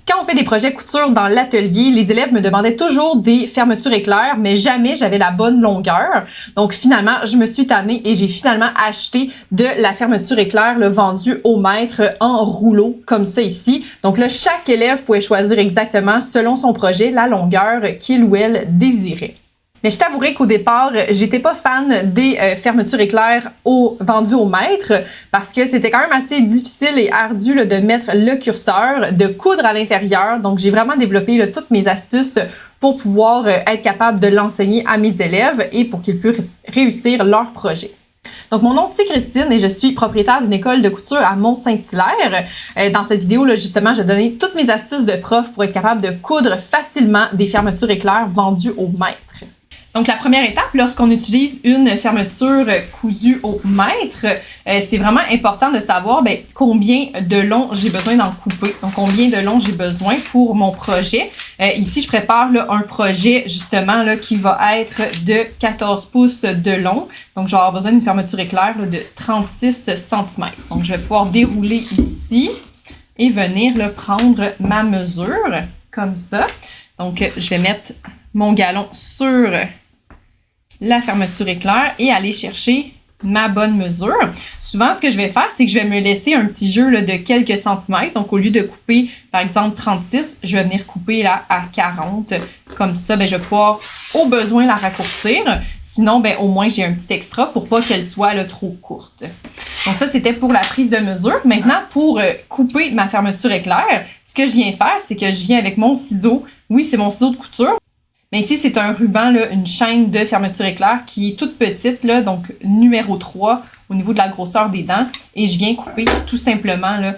Quand on fait des projets couture dans l'atelier, les élèves me demandaient toujours des fermetures éclairs, mais jamais j'avais la bonne longueur. Donc finalement, je me suis tannée et j'ai finalement acheté de la fermeture éclair vendue au mètre en rouleau, comme ça ici. Donc là, chaque élève pouvait choisir exactement, selon son projet, la longueur qu'il ou elle désirait. Mais je t'avouerai qu'au départ, j'étais pas fan des fermetures éclairs vendues au mètre parce que c'était quand même assez difficile et ardu de mettre le curseur, de coudre à l'intérieur. Donc, j'ai vraiment développé toutes mes astuces pour pouvoir être capable de l'enseigner à mes élèves et pour qu'ils puissent réussir leur projet. Donc, mon nom, c'est Christine et je suis propriétaire d'une école de couture à Mont-Saint-Hilaire. Dans cette vidéo-là, justement, je vais donner toutes mes astuces de prof pour être capable de coudre facilement des fermetures éclairs vendues au mètre. Donc, la première étape, lorsqu'on utilise une fermeture cousue au mètre, c'est vraiment important de savoir combien de long j'ai besoin d'en couper. Donc, combien de long j'ai besoin pour mon projet. Ici, je prépare un projet, justement, qui va être de 14 pouces de long. Donc, je vais avoir besoin d'une fermeture éclair de 36 cm. Donc, je vais pouvoir dérouler ici et venir prendre ma mesure, comme ça. Donc, je vais mettre mon galon sur la fermeture éclair et aller chercher ma bonne mesure. Souvent, ce que je vais faire, c'est que je vais me laisser un petit jeu de quelques centimètres. Donc, au lieu de couper, par exemple, 36, je vais venir couper là à 40. Comme ça, je vais pouvoir, au besoin, la raccourcir. Sinon, au moins, j'ai un petit extra pour pas qu'elle soit trop courte. Donc, ça, c'était pour la prise de mesure. Maintenant, pour couper ma fermeture éclair, ce que je viens faire, c'est que je viens avec mon ciseau. Oui, c'est mon ciseau de couture. Mais ici, c'est un ruban, une chaîne de fermeture éclair qui est toute petite, donc numéro 3 au niveau de la grosseur des dents. Et je viens couper tout simplement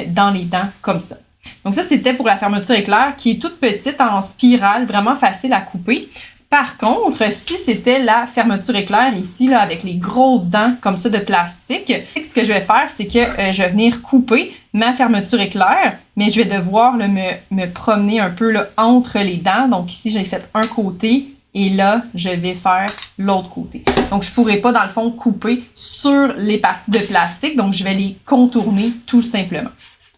dans les dents comme ça. Donc ça, c'était pour la fermeture éclair qui est toute petite en spirale, vraiment facile à couper. Par contre, si c'était la fermeture éclair ici, avec les grosses dents comme ça de plastique, ce que je vais faire, c'est que je vais venir couper ma fermeture éclair, mais je vais devoir me promener un peu entre les dents. Donc ici, j'ai fait un côté et là, je vais faire l'autre côté. Donc, je ne pourrai pas, dans le fond, couper sur les parties de plastique. Donc, je vais les contourner tout simplement.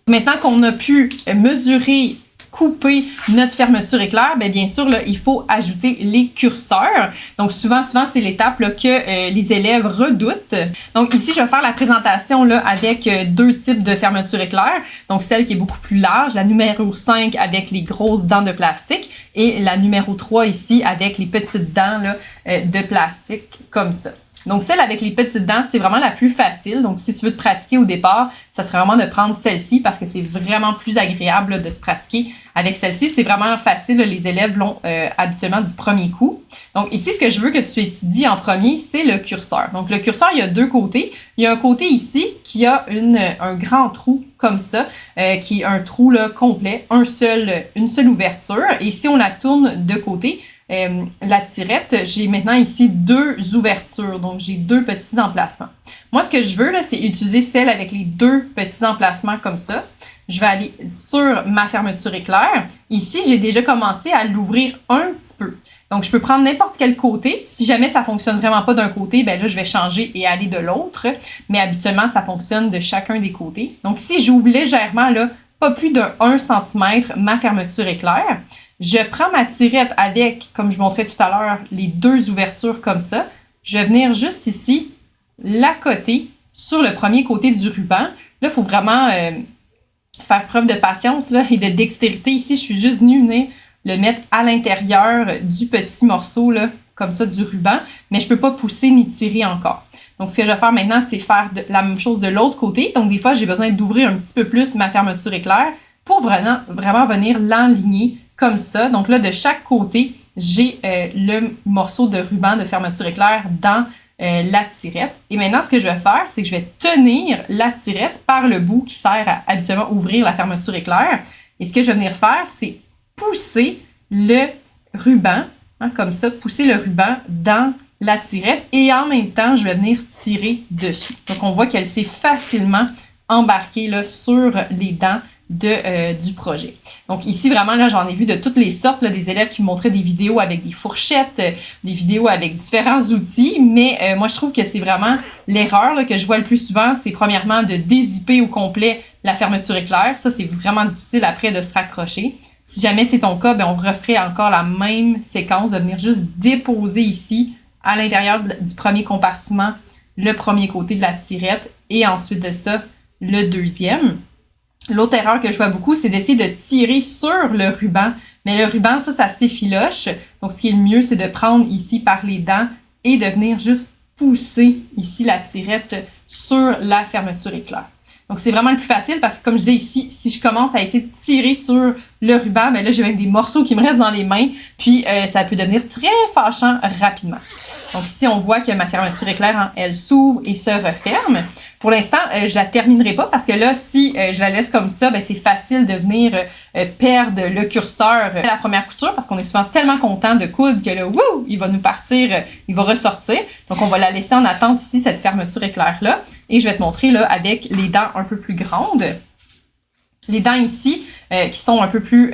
Maintenant qu'on a pu mesurer couper notre fermeture éclair, bien sûr, il faut ajouter les curseurs. Donc, souvent, c'est l'étape que les élèves redoutent. Donc, ici, je vais faire la présentation avec deux types de fermeture éclair. Donc, celle qui est beaucoup plus large, la numéro 5 avec les grosses dents de plastique et la numéro 3 ici avec les petites dents de plastique comme ça. Donc, celle avec les petites dents, c'est vraiment la plus facile. Donc, si tu veux te pratiquer au départ, ça serait vraiment de prendre celle-ci parce que c'est vraiment plus agréable de se pratiquer avec celle-ci. C'est vraiment facile. Les élèves l'ont habituellement du premier coup. Donc, ici, ce que je veux que tu étudies en premier, c'est le curseur. Donc, le curseur, il y a deux côtés. Il y a un côté ici qui a un grand trou comme ça, qui est un trou complet, une seule ouverture. Et si on la tourne de côté, la tirette, j'ai maintenant ici deux ouvertures, donc j'ai deux petits emplacements. Moi, ce que je veux, c'est utiliser celle avec les deux petits emplacements comme ça. Je vais aller sur ma fermeture éclair. Ici, j'ai déjà commencé à l'ouvrir un petit peu. Donc, je peux prendre n'importe quel côté. Si jamais ça ne fonctionne vraiment pas d'un côté, là, je vais changer et aller de l'autre. Mais habituellement, ça fonctionne de chacun des côtés. Donc, ici, j'ouvre légèrement, pas plus de 1 cm, ma fermeture éclair. Je prends ma tirette avec, comme je montrais tout à l'heure, les deux ouvertures comme ça. Je vais venir juste ici, l'accoter sur le premier côté du ruban. Là, il faut vraiment faire preuve de patience et de dextérité. Ici, je suis juste venue venir le mettre à l'intérieur du petit morceau, comme ça, du ruban. Mais je ne peux pas pousser ni tirer encore. Donc, ce que je vais faire maintenant, c'est faire la même chose de l'autre côté. Donc, des fois, j'ai besoin d'ouvrir un petit peu plus ma fermeture éclair pour vraiment venir l'enligner comme ça. Donc là, de chaque côté, j'ai le morceau de ruban de fermeture éclair dans la tirette. Et maintenant, ce que je vais faire, c'est que je vais tenir la tirette par le bout qui sert à habituellement ouvrir la fermeture éclair. Et ce que je vais venir faire, c'est pousser le ruban, comme ça, pousser le ruban dans la tirette et en même temps, je vais venir tirer dessus. Donc, on voit qu'elle s'est facilement embarquée sur les dents du projet. Donc ici, vraiment, là, j'en ai vu de toutes les sortes, des élèves qui me montraient des vidéos avec des fourchettes, des vidéos avec différents outils, mais moi, je trouve que c'est vraiment l'erreur que je vois le plus souvent, c'est premièrement de dézipper au complet la fermeture éclair. Ça, c'est vraiment difficile après de se raccrocher. Si jamais c'est ton cas, ben on referait encore la même séquence de venir juste déposer ici, à l'intérieur du premier compartiment, le premier côté de la tirette et ensuite de ça, le deuxième. L'autre erreur que je vois beaucoup, c'est d'essayer de tirer sur le ruban. Mais le ruban, ça s'effiloche. Donc, ce qui est le mieux, c'est de prendre ici par les dents et de venir juste pousser ici la tirette sur la fermeture éclair. Donc, c'est vraiment le plus facile parce que, comme je disais ici, si je commence à essayer de tirer sur le ruban, ben là, j'ai même des morceaux qui me restent dans les mains, puis ça peut devenir très fâchant rapidement. Donc, ici, on voit que ma fermeture éclair, hein, elle s'ouvre et se referme. Pour l'instant, je la terminerai pas parce que là, si je la laisse comme ça, ben c'est facile de venir perdre le curseur à la première couture parce qu'on est souvent tellement content de coudre que là, wouh, il va nous partir, il va ressortir. Donc, on va la laisser en attente ici, cette fermeture éclair-là. Et je vais te montrer là avec les dents un peu plus grandes. Les dents ici, qui sont un peu plus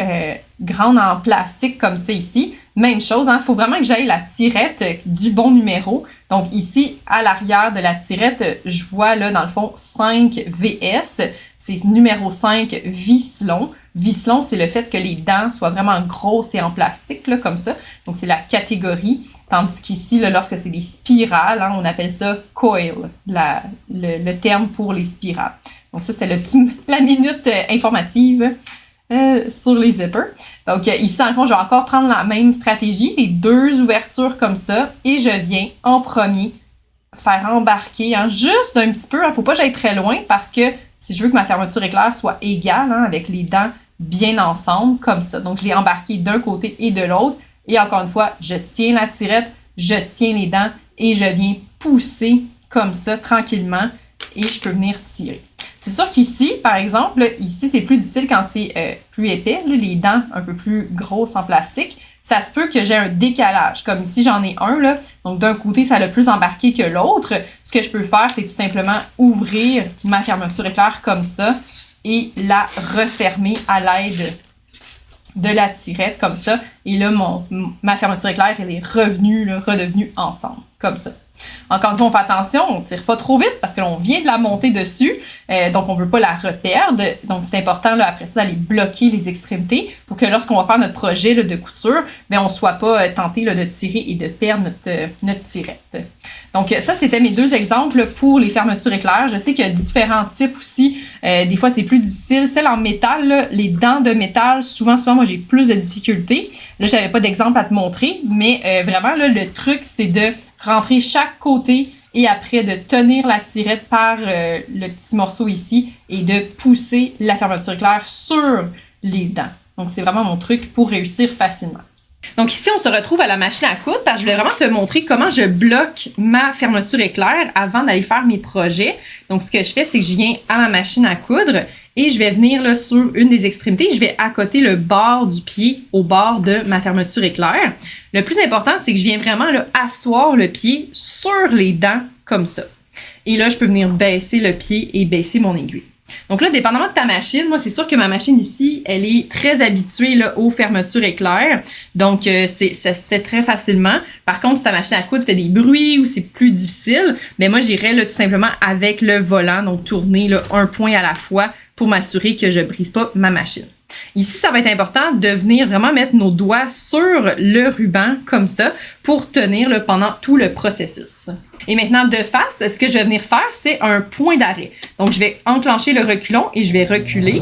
grandes en plastique comme ça ici, même chose, hein, faut vraiment que j'aille la tirette du bon numéro. Donc ici, à l'arrière de la tirette, je vois là dans le fond 5 VS, c'est numéro 5 vis long. Vis long, c'est le fait que les dents soient vraiment grosses et en plastique, là, comme ça. Donc c'est la catégorie. Tandis qu'ici, là, lorsque c'est des spirales, hein, on appelle ça coil, le terme pour les spirales. Donc ça, c'était la minute informative sur les zippers. Donc ici, dans le fond, je vais encore prendre la même stratégie, les deux ouvertures comme ça, et je viens en premier faire embarquer, hein, juste un petit peu, il ne faut pas que j'aille très loin parce que si je veux que ma fermeture éclair soit égale, hein, avec les dents bien ensemble, comme ça. Donc je l'ai embarqué d'un côté et de l'autre, et encore une fois, je tiens la tirette, je tiens les dents, et je viens pousser comme ça, tranquillement, et je peux venir tirer. C'est sûr qu'ici, par exemple, là, ici, c'est plus difficile quand c'est plus épais, là, les dents un peu plus grosses en plastique. Ça se peut que j'ai un décalage. Comme ici, j'en ai un, là. Donc, d'un côté, ça a le plus embarqué que l'autre. Ce que je peux faire, c'est tout simplement ouvrir ma fermeture éclair comme ça et la refermer à l'aide de la tirette, comme ça. Et là, ma fermeture éclair, elle est redevenue ensemble, comme ça. Encore une fois, on fait attention, on ne tire pas trop vite parce que l'on vient de la monter dessus, donc on ne veut pas la reperdre. Donc, c'est important là, après ça d'aller bloquer les extrémités pour que lorsqu'on va faire notre projet là, de couture, bien, on ne soit pas tenté là, de tirer et de perdre notre tirette. Donc, ça, c'était mes deux exemples pour les fermetures éclair. Je sais qu'il y a différents types aussi. Des fois, c'est plus difficile. Celles en métal, là, les dents de métal, souvent, moi, j'ai plus de difficultés. Là, je n'avais pas d'exemple à te montrer, mais vraiment, là, le truc, c'est de rentrer chaque côté et après de tenir la tirette par le petit morceau ici et de pousser la fermeture éclair sur les dents. Donc, c'est vraiment mon truc pour réussir facilement. Donc ici, on se retrouve à la machine à coudre parce que je voulais vraiment te montrer comment je bloque ma fermeture éclair avant d'aller faire mes projets. Donc, ce que je fais, c'est que je viens à ma machine à coudre et je vais venir là, sur une des extrémités. Je vais accoter le bord du pied au bord de ma fermeture éclair. Le plus important, c'est que je viens vraiment là, asseoir le pied sur les dents comme ça. Et là, je peux venir baisser le pied et baisser mon aiguille. Donc là, dépendamment de ta machine, moi, c'est sûr que ma machine ici, elle est très habituée là, aux fermetures éclair. Donc, ça se fait très facilement. Par contre, si ta machine à coudre fait des bruits ou c'est plus difficile, bien moi, j'irais là, tout simplement avec le volant, donc tourner là, un point à la fois pour m'assurer que je ne brise pas ma machine. Ici, ça va être important de venir vraiment mettre nos doigts sur le ruban comme ça pour tenir là, pendant tout le processus. Et maintenant, de face, ce que je vais venir faire, c'est un point d'arrêt. Donc, je vais enclencher le reculon et je vais reculer.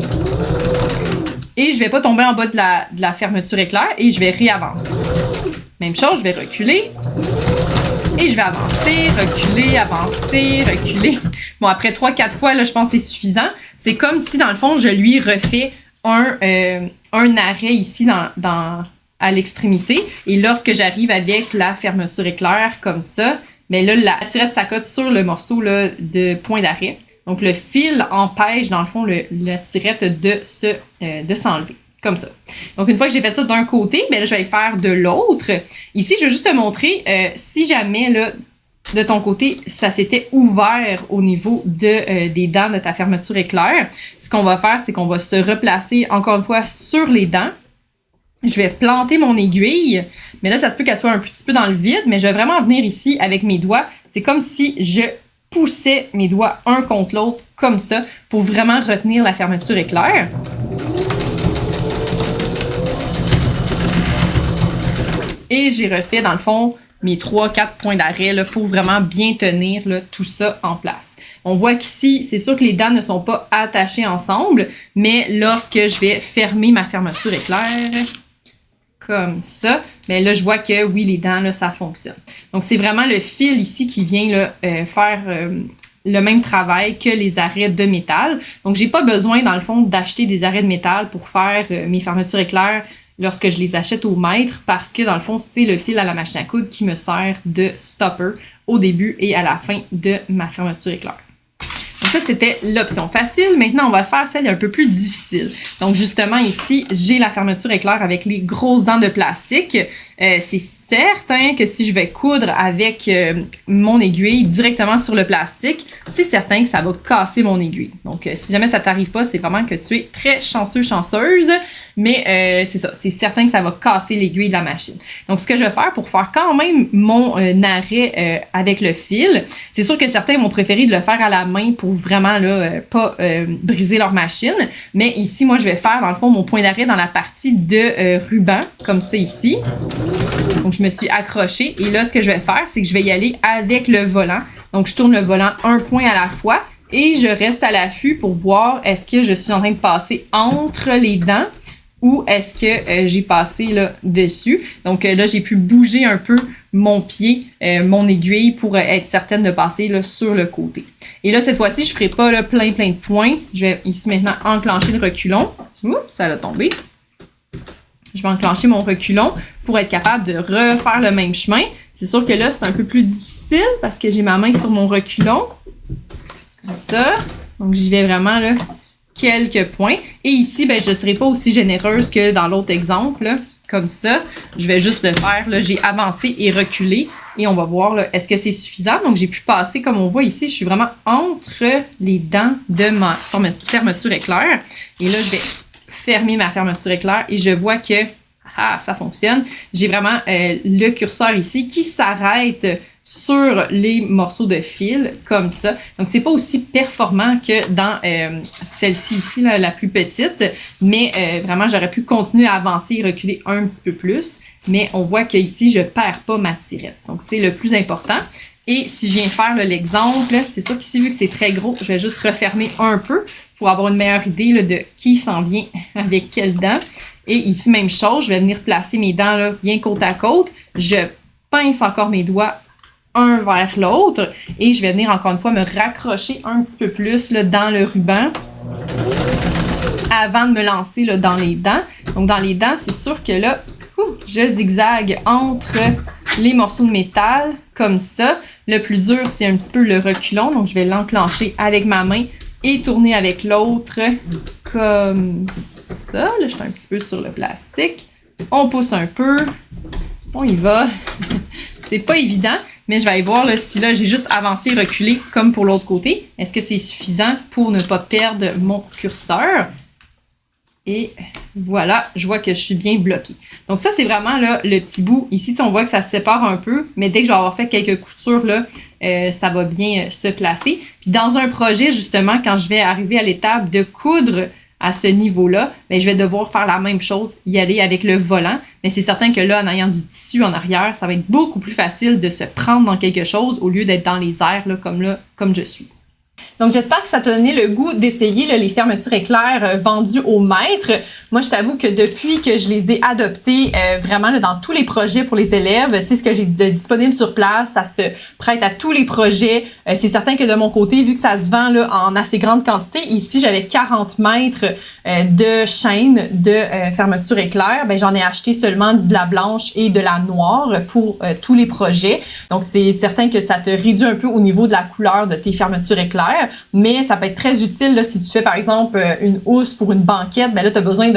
Et je ne vais pas tomber en bas de la fermeture éclair et je vais réavancer. Même chose, je vais reculer. Et je vais avancer, reculer, avancer, reculer. Bon, après 3-4 fois, là, je pense que c'est suffisant. C'est comme si, dans le fond, je lui refais un arrêt ici à l'extrémité. Et lorsque j'arrive avec la fermeture éclair comme ça, bien là, la tirette s'accote sur le morceau là, de point d'arrêt. Donc, le fil empêche, dans le fond, la tirette de s'enlever. Comme ça. Donc, une fois que j'ai fait ça d'un côté, bien là, je vais le faire de l'autre. Ici, je vais juste te montrer si jamais, là, de ton côté, ça s'était ouvert au niveau des dents de ta fermeture éclair. Ce qu'on va faire, c'est qu'on va se replacer, encore une fois, sur les dents. Je vais planter mon aiguille, mais là, ça se peut qu'elle soit un petit peu dans le vide, mais je vais vraiment venir ici avec mes doigts. C'est comme si je poussais mes doigts un contre l'autre comme ça pour vraiment retenir la fermeture éclair. Et j'ai refait, dans le fond, mes 3-4 points d'arrêt là, pour vraiment bien tenir là, tout ça en place. On voit qu'ici, c'est sûr que les dents ne sont pas attachées ensemble, mais lorsque je vais fermer ma fermeture éclair, comme ça, bien là, je vois que oui, les dents, là, ça fonctionne. Donc, c'est vraiment le fil ici qui vient là, faire le même travail que les arrêts de métal. Donc, j'ai pas besoin, dans le fond, d'acheter des arrêts de métal pour faire mes fermetures éclair lorsque je les achète au mètre parce que, dans le fond, c'est le fil à la machine à coudre qui me sert de stopper au début et à la fin de ma fermeture éclair. Donc ça, c'était l'option facile. Maintenant, on va faire celle un peu plus difficile. Donc, justement, ici, j'ai la fermeture éclair avec les grosses dents de plastique. C'est certain que si je vais coudre avec mon aiguille directement sur le plastique, c'est certain que ça va casser mon aiguille. Donc, si jamais ça t'arrive pas, c'est vraiment que tu es très chanceux, chanceuse. Mais c'est ça, c'est certain que ça va casser l'aiguille de la machine. Donc, ce que je vais faire pour faire quand même mon arrêt avec le fil, c'est sûr que certains vont préférer de le faire à la main pour vraiment là, pas briser leur machine. Mais ici, moi, je vais faire, dans le fond, mon point d'arrêt dans la partie de ruban, comme ça ici. Donc, je me suis accrochée. Et là, ce que je vais faire, c'est que je vais y aller avec le volant. Donc, je tourne le volant un point à la fois et je reste à l'affût pour voir est-ce que je suis en train de passer entre les dents ou est-ce que j'ai passé là dessus. Donc là, j'ai pu bouger un peu mon pied, mon aiguille pour être certaine de passer là sur le côté. Et là, cette fois-ci, je ne ferai pas là, plein de points. Je vais ici maintenant enclencher le reculon. Oups, ça a tombé. Je vais enclencher mon reculon pour être capable de refaire le même chemin. C'est sûr que là, c'est un peu plus difficile parce que j'ai ma main sur mon reculon. Comme ça. Donc, j'y vais vraiment là quelques points. Et ici, ben, je ne serai pas aussi généreuse que dans l'autre exemple, là, comme ça. Je vais juste le faire. Là, j'ai avancé et reculé. Et on va voir, là, est-ce que c'est suffisant? Donc, j'ai pu passer, comme on voit ici, je suis vraiment entre les dents de ma fermeture éclair. Et là, je vais fermer ma fermeture éclair et je vois que ça fonctionne. J'ai vraiment le curseur ici qui s'arrête sur les morceaux de fil, comme ça. Donc, c'est pas aussi performant que dans celle-ci ici, là, la plus petite, mais vraiment, j'aurais pu continuer à avancer et reculer un petit peu plus, mais on voit qu'ici, je perds pas ma tirette. Donc, c'est le plus important. Et si je viens faire l'exemple, c'est sûr qu'ici, vu que c'est très gros, je vais juste refermer un peu pour avoir une meilleure idée là, de qui s'en vient avec quelle dent. Et ici, même chose, je vais venir placer mes dents là, bien côte à côte. Je pince encore mes doigts un vers l'autre et je vais venir encore une fois me raccrocher un petit peu plus là, dans le ruban avant de me lancer là, dans les dents. Donc, dans les dents, c'est sûr que là, je zigzague entre les morceaux de métal comme ça. Le plus dur, c'est un petit peu le reculon. Donc, je vais l'enclencher avec ma main et tourner avec l'autre comme ça. Là, je suis un petit peu sur le plastique. On pousse un peu. On y va. C'est pas évident, mais je vais aller voir là, si là, j'ai juste avancé et reculé comme pour l'autre côté. Est-ce que c'est suffisant pour ne pas perdre mon curseur? Et voilà, je vois que je suis bien bloquée. Donc ça, c'est vraiment là, le petit bout. Ici, on voit que ça se sépare un peu, mais dès que je vais avoir fait quelques coutures, là, ça va bien se placer. Puis dans un projet, justement, quand je vais arriver à l'étape de coudre à ce niveau-là, bien, je vais devoir faire la même chose, y aller avec le volant. Mais c'est certain que là, en ayant du tissu en arrière, ça va être beaucoup plus facile de se prendre dans quelque chose au lieu d'être dans les airs, là, comme je suis. Donc, j'espère que ça t'a donné le goût d'essayer là, les fermetures éclair vendues au mètre. Moi, je t'avoue que depuis que je les ai adoptées vraiment là, dans tous les projets pour les élèves, c'est ce que j'ai de disponible sur place. Ça se prête à tous les projets. C'est certain que de mon côté, vu que ça se vend là, en assez grande quantité, ici, j'avais 40 mètres de chaîne de fermeture éclair. Ben, j'en ai acheté seulement de la blanche et de la noire pour tous les projets. Donc, c'est certain que ça te réduit un peu au niveau de la couleur de tes fermetures éclair. Mais ça peut être très utile là, si tu fais par exemple une housse pour une banquette, ben là tu as besoin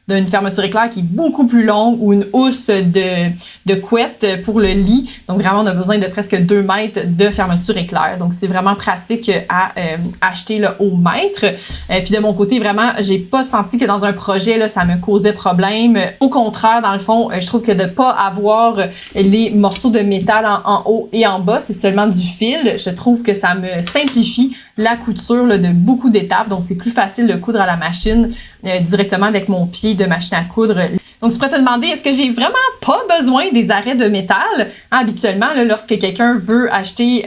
d'une fermeture éclair qui est beaucoup plus longue ou une housse de couette pour le lit. Donc vraiment, on a besoin de presque 2 mètres de fermeture éclair. Donc c'est vraiment pratique à acheter là, au mètre. Puis de mon côté, vraiment, j'ai pas senti que dans un projet, là, ça me causait problème. Au contraire, dans le fond, je trouve que de pas avoir les morceaux de métal en haut et en bas, c'est seulement du fil. Je trouve que ça me simplifie la couture là, de beaucoup d'étapes. Donc c'est plus facile de coudre à la machine directement avec mon pied de machine à coudre. Donc, tu pourrais te demander, est-ce que j'ai vraiment pas besoin des arrêts de métal? Habituellement, là, lorsque quelqu'un veut acheter,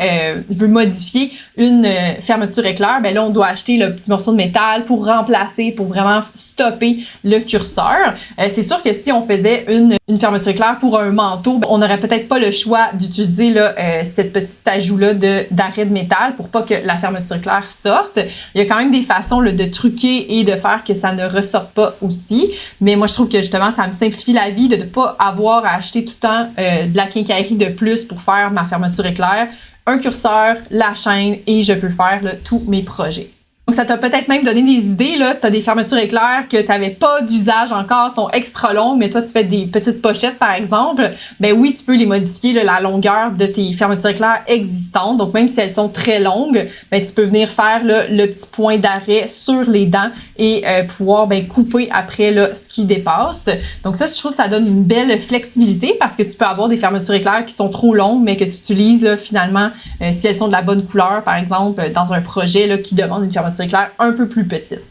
veut modifier une fermeture éclair, ben là, on doit acheter le petit morceau de métal pour remplacer, pour vraiment stopper le curseur. C'est sûr que si on faisait une fermeture éclair pour un manteau, ben, on n'aurait peut-être pas le choix d'utiliser là, cette petite ajout-là d'arrêt de métal pour pas que la fermeture éclair sorte. Il y a quand même des façons là, de truquer et de faire que ça ne ressorte pas aussi. Mais moi, je trouve que justement, ça me simplifie la vie de ne pas avoir à acheter tout le temps de la quincaillerie de plus pour faire ma fermeture éclair. Un curseur, la chaîne et je peux faire là, tous mes projets. Donc, ça t'a peut-être même donné des idées, là. T'as des fermetures éclair que t'avais pas d'usage encore, sont extra longues, mais toi, tu fais des petites pochettes, par exemple. Ben oui, tu peux les modifier, là, la longueur de tes fermetures éclair existantes. Donc, même si elles sont très longues, ben tu peux venir faire, là, le petit point d'arrêt sur les dents et pouvoir, ben, couper après, là, ce qui dépasse. Donc, ça, je trouve que ça donne une belle flexibilité parce que tu peux avoir des fermetures éclair qui sont trop longues, mais que tu utilises, là, finalement, si elles sont de la bonne couleur, par exemple, dans un projet, là, qui demande une fermeture éclair un peu plus petite.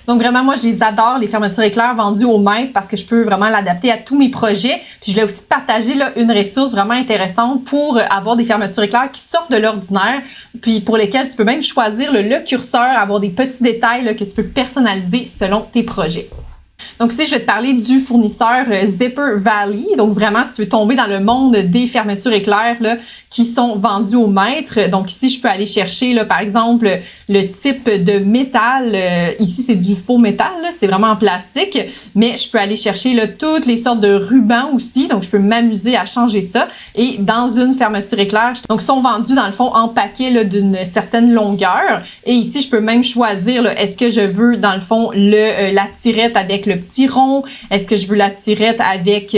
Donc vraiment, moi, je les adore, les fermetures éclair vendues au mètre parce que je peux vraiment l'adapter à tous mes projets. Puis je voulais aussi te partager là, une ressource vraiment intéressante pour avoir des fermetures éclair qui sortent de l'ordinaire, puis pour lesquelles tu peux même choisir le curseur, avoir des petits détails là, que tu peux personnaliser selon tes projets. Donc ici, je vais te parler du fournisseur Zipper Valley. Donc vraiment, si tu veux tomber dans le monde des fermetures éclair là, qui sont vendues au mètre. Donc ici, je peux aller chercher, là, par exemple, le type de métal. Ici, c'est du faux métal, c'est vraiment en plastique. Mais je peux aller chercher là, toutes les sortes de rubans aussi. Donc, je peux m'amuser à changer ça. Et dans une fermeture éclair, donc sont vendus, dans le fond, en paquet là, d'une certaine longueur. Et ici, je peux même choisir, là, est-ce que je veux, dans le fond, la tirette avec le petit rond? Est-ce que je veux la tirette avec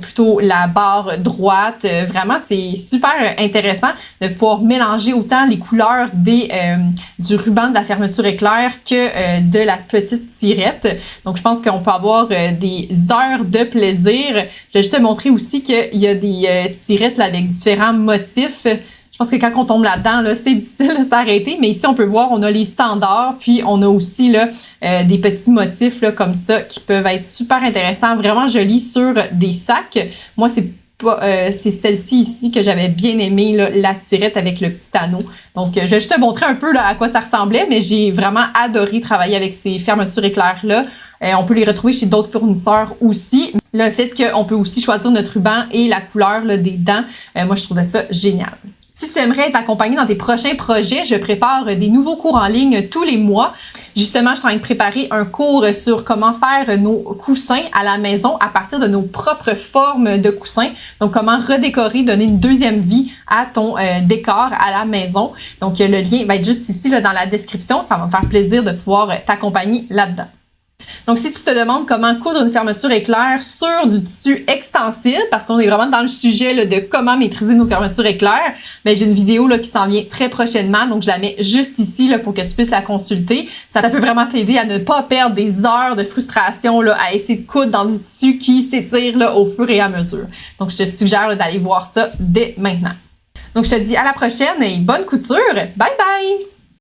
plutôt la barre droite? Vraiment, c'est super intéressant de pouvoir mélanger autant les couleurs du ruban de la fermeture éclair que de la petite tirette. Donc, je pense qu'on peut avoir des heures de plaisir. Je vais juste te montrer aussi qu'il y a des tirettes là, avec différents motifs. Je pense que quand on tombe là-dedans, là, c'est difficile de s'arrêter, mais ici, on peut voir, on a les standards, puis on a aussi là, des petits motifs là, comme ça qui peuvent être super intéressants, vraiment jolis sur des sacs. Moi, c'est celle-ci ici que j'avais bien aimé, là, la tirette avec le petit anneau. Donc, je vais juste te montrer un peu là, à quoi ça ressemblait, mais j'ai vraiment adoré travailler avec ces fermetures éclairs-là. On peut les retrouver chez d'autres fournisseurs aussi. Le fait qu'on peut aussi choisir notre ruban et la couleur là, des dents, moi, je trouvais ça génial. Si tu aimerais être accompagné dans tes prochains projets, je prépare des nouveaux cours en ligne tous les mois. Justement, je suis en train de préparer un cours sur comment faire nos coussins à la maison à partir de nos propres formes de coussins. Donc, comment redécorer, donner une deuxième vie à ton décor à la maison. Donc, le lien va être juste ici là, dans la description. Ça va me faire plaisir de pouvoir t'accompagner là-dedans. Donc, si tu te demandes comment coudre une fermeture éclair sur du tissu extensible, parce qu'on est vraiment dans le sujet là, de comment maîtriser nos fermetures éclair, ben, j'ai une vidéo là, qui s'en vient très prochainement. Donc, je la mets juste ici là, pour que tu puisses la consulter. Ça peut vraiment t'aider à ne pas perdre des heures de frustration là, à essayer de coudre dans du tissu qui s'étire là, au fur et à mesure. Donc, je te suggère là, d'aller voir ça dès maintenant. Donc, je te dis à la prochaine et bonne couture. Bye bye!